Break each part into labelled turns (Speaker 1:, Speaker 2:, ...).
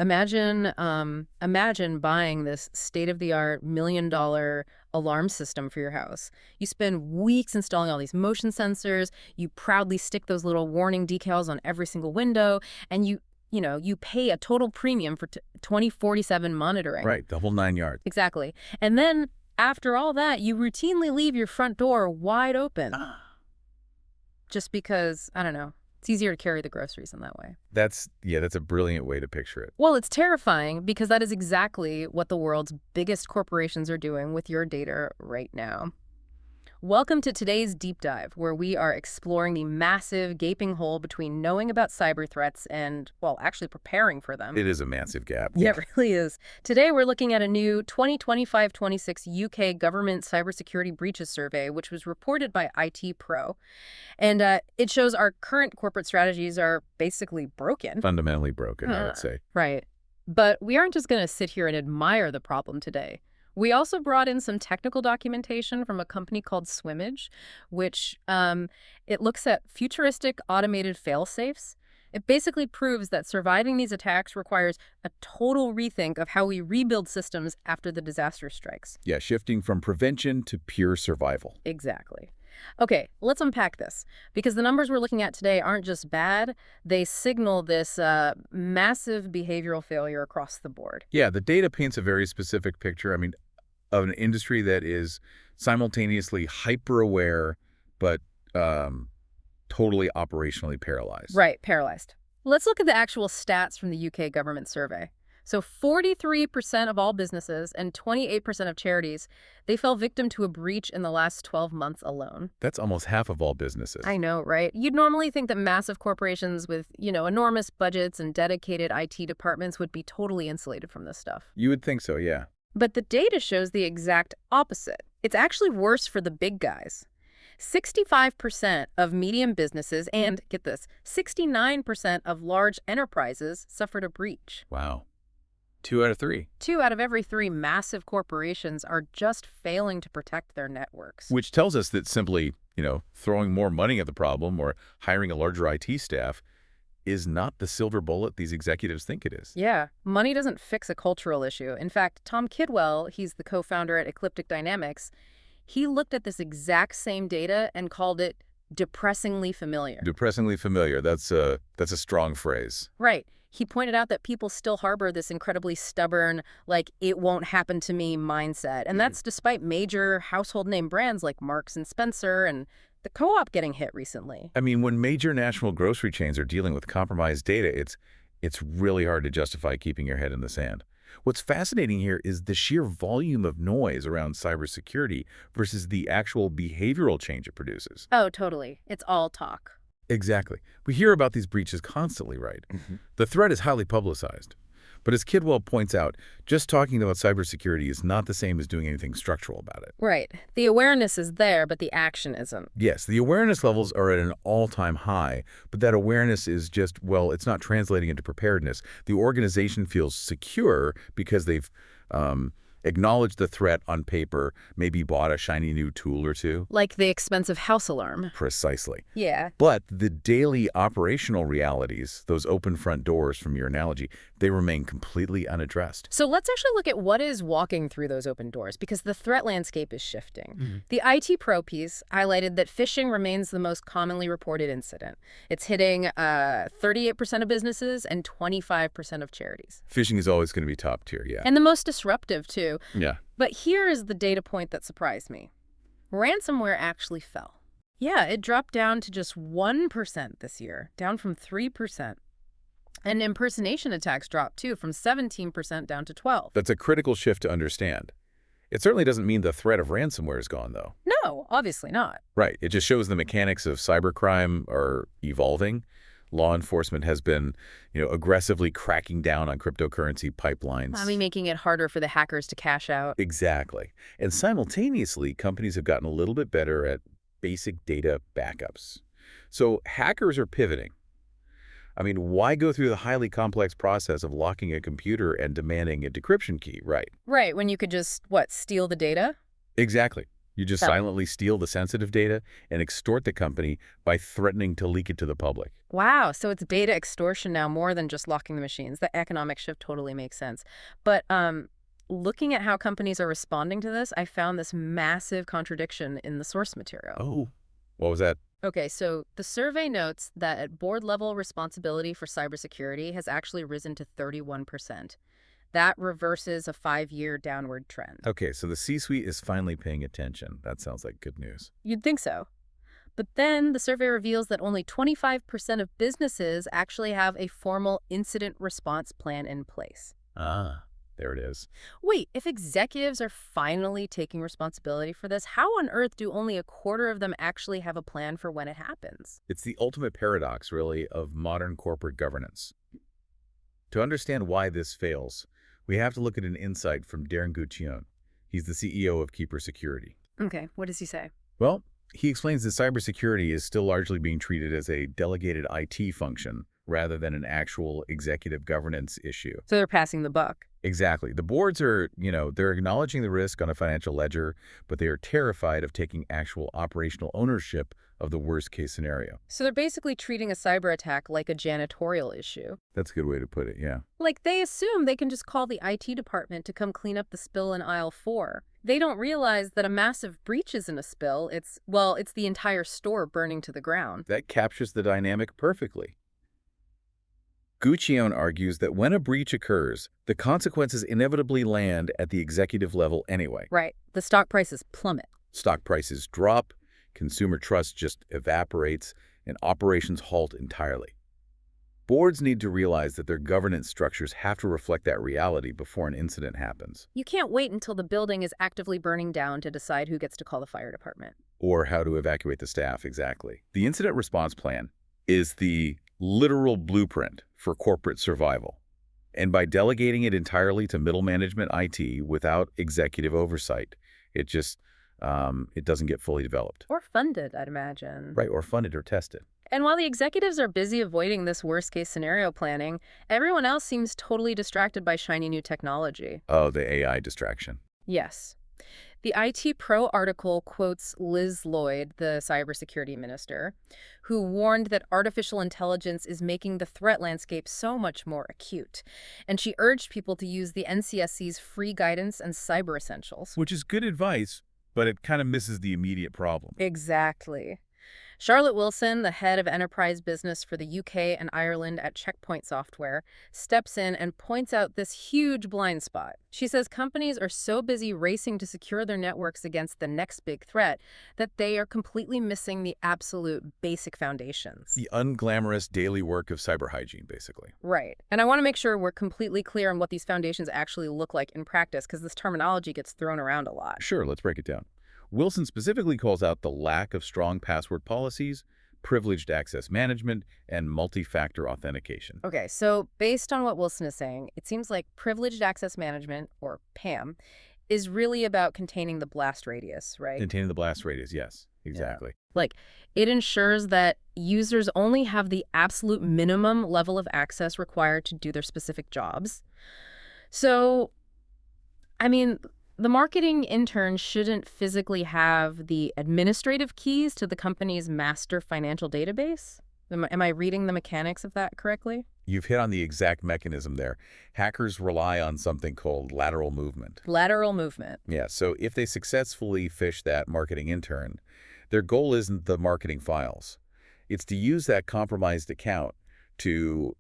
Speaker 1: Imagine buying this state-of-the-art $1 million alarm system for your house. You spend weeks installing all these motion sensors. You proudly stick those little warning decals on every single window, and you pay a total premium for 2047 monitoring.
Speaker 2: Right, the whole 9 yards.
Speaker 1: Exactly. And then after all that, you routinely leave your front door wide open just because, I don't know, it's easier to carry the groceries in that way.
Speaker 2: That's a brilliant way to picture it.
Speaker 1: Well, it's terrifying because that is exactly what the world's biggest corporations are doing with your data right now. Welcome to today's deep dive, where we are exploring the massive gaping hole between knowing about cyber threats and, well, actually preparing for them.
Speaker 2: It is a massive gap.
Speaker 1: Yeah, it really is. Today, we're looking at a new 2025-26 UK government cybersecurity breaches survey, which was reported by IT Pro. And it shows our current corporate strategies are basically broken.
Speaker 2: Fundamentally broken, I would say.
Speaker 1: Right. But we aren't just going to sit here and admire the problem today. We also brought in some technical documentation from a company called Swimage, which it looks at futuristic automated fail-safes. It basically proves that surviving these attacks requires a total rethink of how we rebuild systems after the disaster strikes.
Speaker 2: Yeah, shifting from prevention to pure survival.
Speaker 1: Exactly. Okay, let's unpack this, because the numbers we're looking at today aren't just bad. They signal this massive behavioral failure across the board.
Speaker 2: Yeah, the data paints a very specific picture, of an industry that is simultaneously hyper-aware but totally operationally paralyzed.
Speaker 1: Right, paralyzed. Let's look at the actual stats from the UK government survey. So 43% of all businesses and 28% of charities, they fell victim to a breach in the last 12 months alone.
Speaker 2: That's almost half of all businesses.
Speaker 1: I know, right? You'd normally think that massive corporations with, enormous budgets and dedicated IT departments would be totally insulated from this stuff.
Speaker 2: You would think so, yeah.
Speaker 1: But the data shows the exact opposite. It's actually worse for the big guys. 65% of medium businesses and, get this, 69% of large enterprises suffered a breach.
Speaker 2: Wow. 2 out of 3.
Speaker 1: 2 out of every 3 massive corporations are just failing to protect their networks.
Speaker 2: Which tells us that simply, throwing more money at the problem or hiring a larger IT staff is not the silver bullet these executives think it is.
Speaker 1: Yeah, money doesn't fix a cultural issue. In fact, Tom Kidwell, he's the co-founder at Ecliptic Dynamics, he looked at this exact same data and called it depressingly familiar.
Speaker 2: Depressingly familiar. That's a strong phrase.
Speaker 1: Right. He pointed out that people still harbor this incredibly stubborn, like, it won't happen to me mindset. And that's despite major household name brands like Marks and Spencer and the Co-op getting hit recently.
Speaker 2: When major national grocery chains are dealing with compromised data, it's really hard to justify keeping your head in the sand. What's fascinating here is the sheer volume of noise around cybersecurity versus the actual behavioral change it produces.
Speaker 1: Oh, totally. It's all talk.
Speaker 2: Exactly. We hear about these breaches constantly, right? The threat is highly publicized. But as Kidwell points out, just talking about cybersecurity is not the same as doing anything structural about it.
Speaker 1: Right. The awareness is there, but the action isn't.
Speaker 2: Yes, the awareness levels are at an all-time high, but that awareness is just, it's not translating into preparedness. The organization feels secure because they've acknowledged the threat on paper, maybe bought a shiny new tool or two.
Speaker 1: Like the expensive house alarm.
Speaker 2: Precisely.
Speaker 1: Yeah.
Speaker 2: But the daily operational realities, those open front doors from your analogy, they remain completely unaddressed.
Speaker 1: So let's actually look at what is walking through those open doors, because the threat landscape is shifting. The IT Pro piece highlighted that phishing remains the most commonly reported incident. It's hitting 38% of businesses and 25% of charities.
Speaker 2: Phishing is always going to be top tier, yeah.
Speaker 1: And the most disruptive, too.
Speaker 2: Yeah.
Speaker 1: But here is the data point that surprised me. Ransomware actually fell. Yeah, it dropped down to just 1% this year, down from 3%. And impersonation attacks dropped, too, from 17% down to 12%.
Speaker 2: That's a critical shift to understand. It certainly doesn't mean the threat of ransomware is gone, though.
Speaker 1: No, obviously not.
Speaker 2: Right. It just shows the mechanics of cybercrime are evolving. Law enforcement has been, aggressively cracking down on cryptocurrency pipelines.
Speaker 1: Making it harder for the hackers to cash out.
Speaker 2: Exactly. And simultaneously, companies have gotten a little bit better at basic data backups. So hackers are pivoting. Why go through the highly complex process of locking a computer and demanding a decryption key, right?
Speaker 1: Right, when you could just, steal the data?
Speaker 2: Exactly. You just
Speaker 1: That
Speaker 2: silently steal the sensitive data and extort the company by threatening to leak it to the public.
Speaker 1: Wow, so it's data extortion now more than just locking the machines. The economic shift totally makes sense. But looking at how companies are responding to this, I found this massive contradiction in the source material.
Speaker 2: Oh, what was that?
Speaker 1: Okay, so the survey notes that at board level, responsibility for cybersecurity has actually risen to 31%. That reverses a 5-year downward trend.
Speaker 2: Okay, so the C-suite is finally paying attention. That sounds like good news.
Speaker 1: You'd think so. But then the survey reveals that only 25% of businesses actually have a formal incident response plan in place.
Speaker 2: Ah, there it is.
Speaker 1: Wait, if executives are finally taking responsibility for this, how on earth do only a quarter of them actually have a plan for when it happens?
Speaker 2: It's the ultimate paradox, really, of modern corporate governance. To understand why this fails, we have to look at an insight from Darren Guccione. He's the CEO of Keeper Security.
Speaker 1: Okay, what does he say?
Speaker 2: Well, he explains that cybersecurity is still largely being treated as a delegated IT function rather than an actual executive governance issue.
Speaker 1: So they're passing the buck.
Speaker 2: Exactly. The boards are, they're acknowledging the risk on a financial ledger, but they are terrified of taking actual operational ownership of the worst-case scenario.
Speaker 1: So they're basically treating a cyber attack like a janitorial issue.
Speaker 2: That's a good way to put it, yeah.
Speaker 1: Like they assume they can just call the IT department to come clean up the spill in aisle 4. They don't realize that a massive breach isn't a spill. It's the entire store burning to the ground.
Speaker 2: That captures the dynamic perfectly. Guccione argues that when a breach occurs, the consequences inevitably land at the executive level anyway.
Speaker 1: Right. The stock prices plummet.
Speaker 2: Stock prices drop, consumer trust just evaporates, and operations halt entirely. Boards need to realize that their governance structures have to reflect that reality before an incident happens.
Speaker 1: You can't wait until the building is actively burning down to decide who gets to call the fire department.
Speaker 2: Or how to evacuate the staff, exactly. The incident response plan is the literal blueprint for corporate survival. And by delegating it entirely to middle management IT without executive oversight, it just it doesn't get fully developed.
Speaker 1: Or funded, I'd imagine.
Speaker 2: Right, or funded or tested.
Speaker 1: And while the executives are busy avoiding this worst-case scenario planning, everyone else seems totally distracted by shiny new technology.
Speaker 2: Oh, the AI distraction.
Speaker 1: Yes. The IT Pro article quotes Liz Lloyd, the cybersecurity minister, who warned that artificial intelligence is making the threat landscape so much more acute. And she urged people to use the NCSC's free guidance and cyber essentials.
Speaker 2: Which is good advice, but it kind of misses the immediate problem.
Speaker 1: Exactly. Charlotte Wilson, the head of enterprise business for the UK and Ireland at Checkpoint Software, steps in and points out this huge blind spot. She says companies are so busy racing to secure their networks against the next big threat that they are completely missing the absolute basic foundations.
Speaker 2: The unglamorous daily work of cyber hygiene, basically.
Speaker 1: Right. And I want to make sure we're completely clear on what these foundations actually look like in practice, because this terminology gets thrown around a lot.
Speaker 2: Sure, let's break it down. Wilson specifically calls out the lack of strong password policies, privileged access management, and multi-factor authentication.
Speaker 1: Okay, so based on what Wilson is saying, it seems like privileged access management, or PAM, is really about containing the blast radius, right?
Speaker 2: Containing the blast radius, yes, exactly.
Speaker 1: Like, it ensures that users only have the absolute minimum level of access required to do their specific jobs. So, I mean, the marketing intern shouldn't physically have the administrative keys to the company's master financial database? Am I reading the mechanics of that correctly?
Speaker 2: You've hit on the exact mechanism there. Hackers rely on something called lateral movement.
Speaker 1: Lateral movement.
Speaker 2: Yeah, so if they successfully phish that marketing intern, their goal isn't the marketing files. It's to use that compromised account to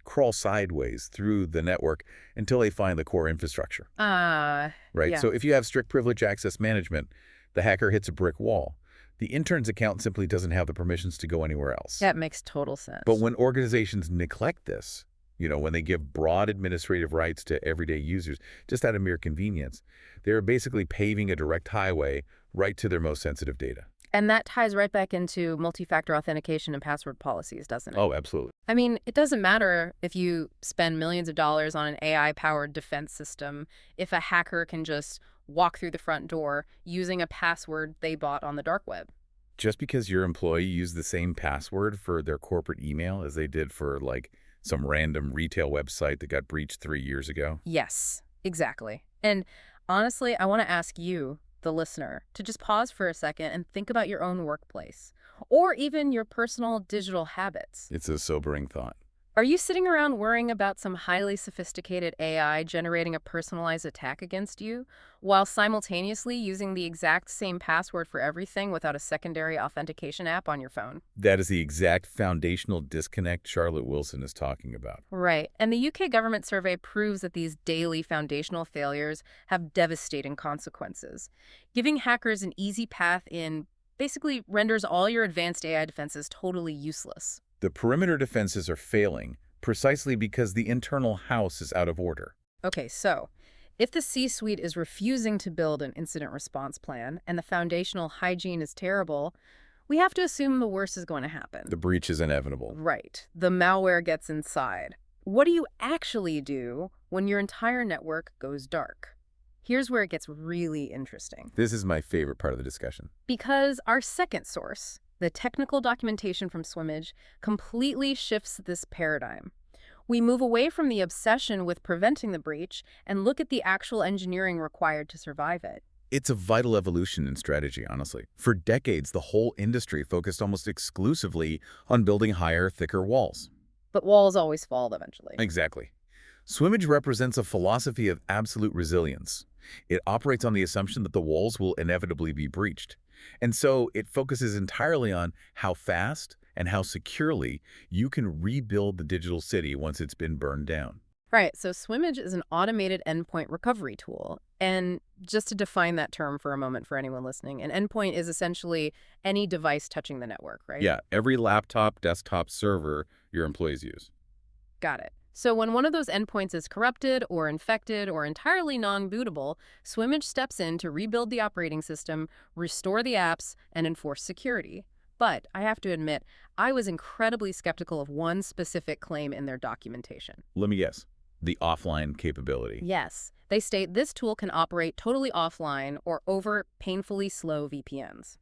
Speaker 2: crawl sideways through the network until they find the core infrastructure. Right?
Speaker 1: Yeah.
Speaker 2: So if you have strict privilege access management, the hacker hits a brick wall. The intern's account simply doesn't have the permissions to go anywhere else.
Speaker 1: That makes total sense.
Speaker 2: But when organizations neglect this, when they give broad administrative rights to everyday users, just out of mere convenience, they're basically paving a direct highway right to their most sensitive data.
Speaker 1: And that ties right back into multi-factor authentication and password policies, doesn't it?
Speaker 2: Oh, absolutely.
Speaker 1: I mean, it doesn't matter if you spend millions of dollars on an AI-powered defense system if a hacker can just walk through the front door using a password they bought on the dark web.
Speaker 2: Just because your employee used the same password for their corporate email as they did for, like, some random retail website that got breached 3 years ago?
Speaker 1: Yes, exactly. And honestly, I want to ask you, the listener, to just pause for a second and think about your own workplace, or even your personal digital habits.
Speaker 2: It's a sobering thought.
Speaker 1: Are you sitting around worrying about some highly sophisticated AI generating a personalized attack against you, while simultaneously using the exact same password for everything without a secondary authentication app on your phone?
Speaker 2: That is the exact foundational disconnect Charlotte Wilson is talking about.
Speaker 1: Right. And the UK government survey proves that these daily foundational failures have devastating consequences. Giving hackers an easy path in basically renders all your advanced AI defenses totally useless.
Speaker 2: The perimeter defenses are failing precisely because the internal house is out of order.
Speaker 1: Okay, so if the C-suite is refusing to build an incident response plan and the foundational hygiene is terrible, we have to assume the worst is going to happen.
Speaker 2: The breach is inevitable.
Speaker 1: Right. The malware gets inside. What do you actually do when your entire network goes dark? Here's where it gets really interesting.
Speaker 2: This is my favorite part of the discussion.
Speaker 1: Because our second source, the technical documentation from Swimmage, completely shifts this paradigm. We move away from the obsession with preventing the breach and look at the actual engineering required to survive it.
Speaker 2: It's a vital evolution in strategy, honestly. For decades, the whole industry focused almost exclusively on building higher, thicker walls.
Speaker 1: But walls always fall eventually.
Speaker 2: Exactly. Swimmage represents a philosophy of absolute resilience. It operates on the assumption that the walls will inevitably be breached. And so it focuses entirely on how fast and how securely you can rebuild the digital city once it's been burned down.
Speaker 1: Right, so Swimmage is an automated endpoint recovery tool. And just to define that term for a moment for anyone listening, an endpoint is essentially any device touching the network, right?
Speaker 2: Yeah, every laptop, desktop, server your employees use.
Speaker 1: Got it. So when one of those endpoints is corrupted or infected or entirely non-bootable, Swimmage steps in to rebuild the operating system, restore the apps, and enforce security. But I have to admit, I was incredibly skeptical of one specific claim in their documentation.
Speaker 2: Let me guess. The offline capability.
Speaker 1: Yes, they state this tool can operate totally offline or over painfully slow VPNs.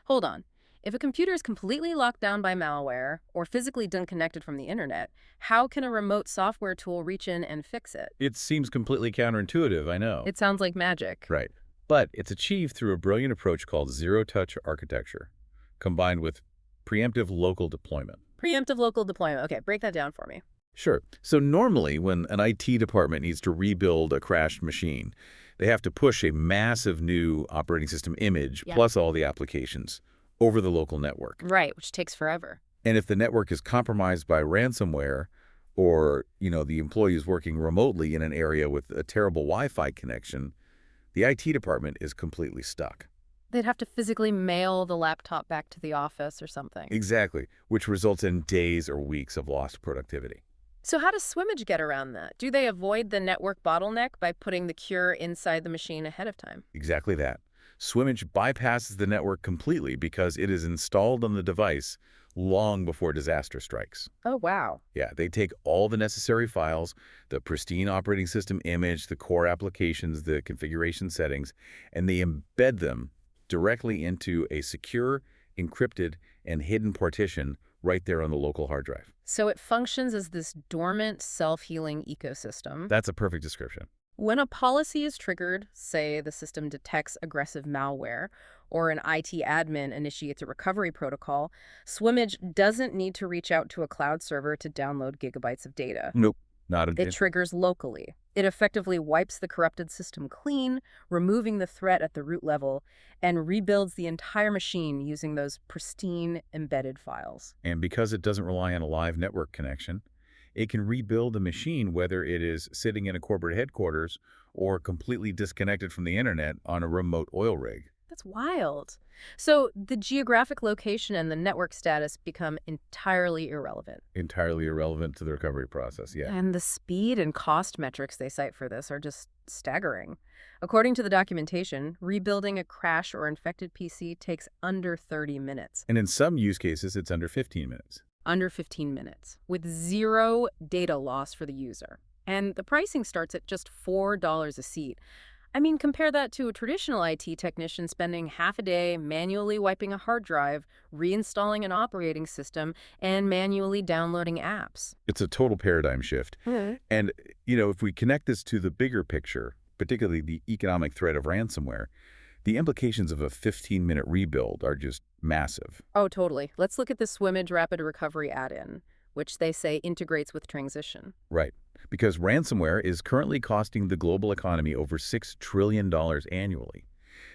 Speaker 1: Hold on. If a computer is completely locked down by malware or physically disconnected from the internet, how can a remote software tool reach in and fix it?
Speaker 2: It seems completely counterintuitive, I know.
Speaker 1: It sounds like magic.
Speaker 2: Right. But it's achieved through a brilliant approach called zero-touch architecture, combined with preemptive local deployment.
Speaker 1: Preemptive local deployment. Okay, break that down for me.
Speaker 2: Sure. So normally when an IT department needs to rebuild a crashed machine, they have to push a massive new operating system image, plus all the applications, over the local network.
Speaker 1: Right, which takes forever.
Speaker 2: And if the network is compromised by ransomware or, the employee is working remotely in an area with a terrible Wi-Fi connection, the IT department is completely stuck.
Speaker 1: They'd have to physically mail the laptop back to the office or something.
Speaker 2: Exactly, which results in days or weeks of lost productivity.
Speaker 1: So how does Swimmage get around that? Do they avoid the network bottleneck by putting the cure inside the machine ahead of time?
Speaker 2: Exactly that. Swimmage bypasses the network completely because it is installed on the device long before disaster strikes.
Speaker 1: Oh, wow.
Speaker 2: Yeah, they take all the necessary files, the pristine operating system image, the core applications, the configuration settings, and they embed them directly into a secure, encrypted, and hidden partition right there on the local hard drive.
Speaker 1: So it functions as this dormant, self-healing ecosystem.
Speaker 2: That's a perfect description.
Speaker 1: When a policy is triggered, say the system detects aggressive malware, or an IT admin initiates a recovery protocol, Swimmage doesn't need to reach out to a cloud server to download gigabytes of data.
Speaker 2: Nope, not a
Speaker 1: It triggers locally. It effectively wipes the corrupted system clean, removing the threat at the root level, and rebuilds the entire machine using those pristine embedded files.
Speaker 2: And because it doesn't rely on a live network connection, it can rebuild a machine whether it is sitting in a corporate headquarters or completely disconnected from the internet on a remote oil rig.
Speaker 1: That's wild. So the geographic location and the network status become entirely irrelevant.
Speaker 2: Entirely irrelevant to the recovery process, yeah.
Speaker 1: And the speed and cost metrics they cite for this are just staggering. According to the documentation, rebuilding a crashed or infected PC takes under 30 minutes.
Speaker 2: And in some use cases, it's under 15 minutes.
Speaker 1: Under 15 minutes, with zero data loss for the user. And the pricing starts at just $4 a seat. I mean, compare that to a traditional IT technician spending half a day manually wiping a hard drive, reinstalling an operating system, and manually downloading apps.
Speaker 2: It's a total paradigm shift. And, if we connect this to the bigger picture, particularly the economic threat of ransomware, The implications of a 15-minute rebuild are just massive.
Speaker 1: Oh, totally. Let's look at the Swimmage Rapid Recovery add-in, which they say integrates with Transition.
Speaker 2: Right. Because ransomware is currently costing the global economy over $6 trillion annually.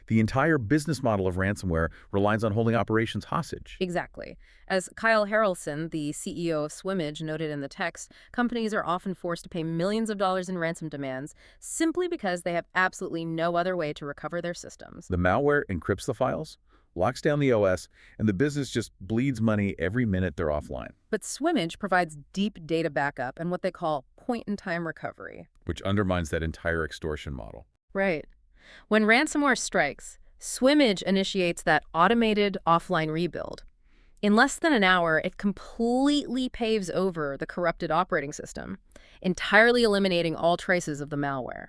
Speaker 2: The entire business model of ransomware relies on holding operations hostage.
Speaker 1: Exactly. As Kyle Harrelson, the CEO of Swimmage, noted in the text, companies are often forced to pay millions of dollars in ransom demands simply because they have absolutely no other way to recover their systems.
Speaker 2: The malware encrypts the files, locks down the OS, and the business just bleeds money every minute they're offline,
Speaker 1: But Swimmage provides deep data backup and what they call point-in-time recovery.
Speaker 2: which undermines that entire extortion model.
Speaker 1: Right. When ransomware strikes, Swimmage initiates that automated offline rebuild. In less than an hour, it completely paves over the corrupted operating system, entirely eliminating all traces of the malware.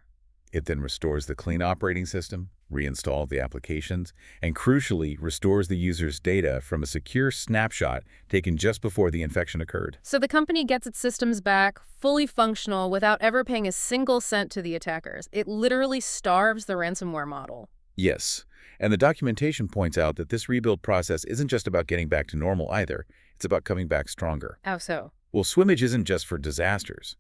Speaker 2: It then restores the clean operating system, reinstalls the applications, and crucially restores the user's data from a secure snapshot taken just before the infection occurred.
Speaker 1: So the company gets its systems back, fully functional, without ever paying a single cent to the attackers. It literally starves the ransomware model.
Speaker 2: Yes, and the documentation points out that this rebuild process isn't just about getting back to normal either. It's about coming back stronger.
Speaker 1: How so?
Speaker 2: Well, Swimmage isn't just for disasters.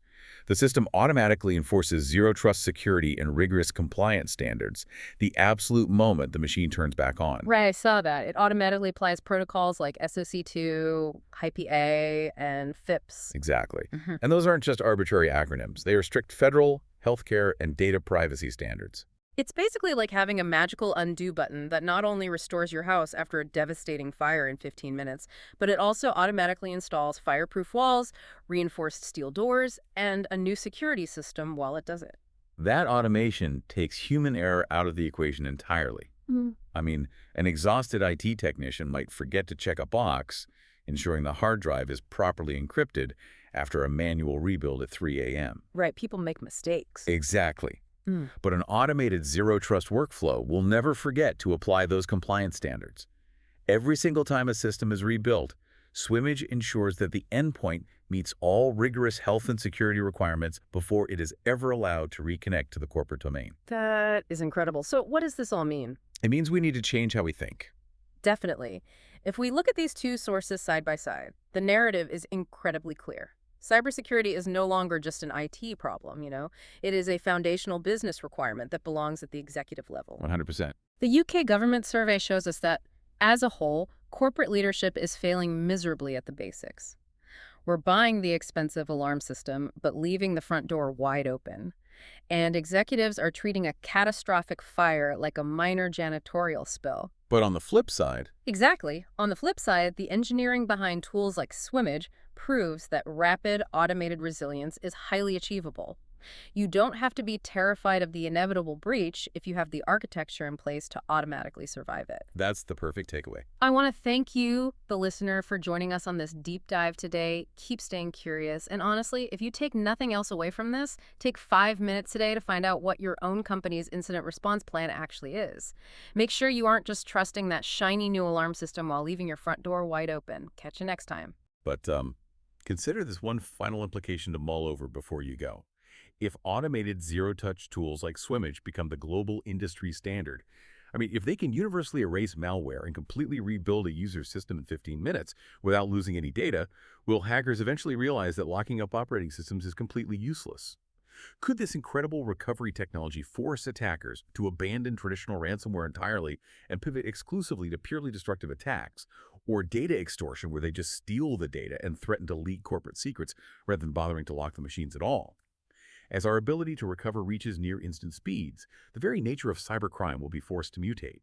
Speaker 2: The system automatically enforces zero-trust security and rigorous compliance standards the absolute moment the machine turns back on.
Speaker 1: Right, I saw that. It automatically applies protocols like SOC2, HIPAA, and FIPS.
Speaker 2: Exactly.
Speaker 1: Mhm.
Speaker 2: And those aren't just arbitrary acronyms. They are strict federal, healthcare, and data privacy standards.
Speaker 1: It's basically like having a magical undo button that not only restores your house after a devastating fire in 15 minutes, but it also automatically installs fireproof walls, reinforced steel doors, and a new security system while it does it.
Speaker 2: That automation takes human error out of the equation entirely. I mean, an exhausted IT technician might forget to check a box, ensuring the hard drive is properly encrypted after a manual rebuild at 3 a.m.
Speaker 1: Right, people make mistakes.
Speaker 2: Exactly.
Speaker 1: Mm.
Speaker 2: But an automated zero-trust workflow will never forget to apply those compliance standards. Every single time a system is rebuilt, Swimmage ensures that the endpoint meets all rigorous health and security requirements before it is ever allowed to reconnect to the corporate domain.
Speaker 1: That is incredible. So what does this all mean?
Speaker 2: It means we need to change how we think.
Speaker 1: Definitely. If we look at these two sources side by side, the narrative is incredibly clear. Cybersecurity is no longer just an IT problem, you know? It is a foundational business requirement that belongs at the executive level.
Speaker 2: 100%.
Speaker 1: The UK government survey shows us that, as a whole, corporate leadership is failing miserably at the basics. We're buying the expensive alarm system, but leaving the front door wide open. And executives are treating a catastrophic fire like a minor janitorial spill.
Speaker 2: But on the flip side,
Speaker 1: Exactly. On the flip side, the engineering behind tools like Swimmage proves that rapid, automated resilience is highly achievable. You don't have to be terrified of the inevitable breach if you have the architecture in place to automatically survive it.
Speaker 2: that's the perfect takeaway.
Speaker 1: I want to thank you, the listener, for joining us on this deep dive today. Keep staying curious. And honestly, if you take nothing else away from this, take 5 minutes today to find out what your own company's incident response plan actually is. Make sure you aren't just trusting that shiny new alarm system while leaving your front door wide open. Catch you next time.
Speaker 2: But consider this one final implication to mull over before you go. If automated zero-touch tools like Swimmage become the global industry standard, if they can universally erase malware and completely rebuild a user's system in 15 minutes without losing any data, will hackers eventually realize that locking up operating systems is completely useless? Could this incredible recovery technology force attackers to abandon traditional ransomware entirely and pivot exclusively to purely destructive attacks, or data extortion where they just steal the data and threaten to leak corporate secrets rather than bothering to lock the machines at all? As our ability to recover reaches near instant speeds, the very nature of cybercrime will be forced to mutate.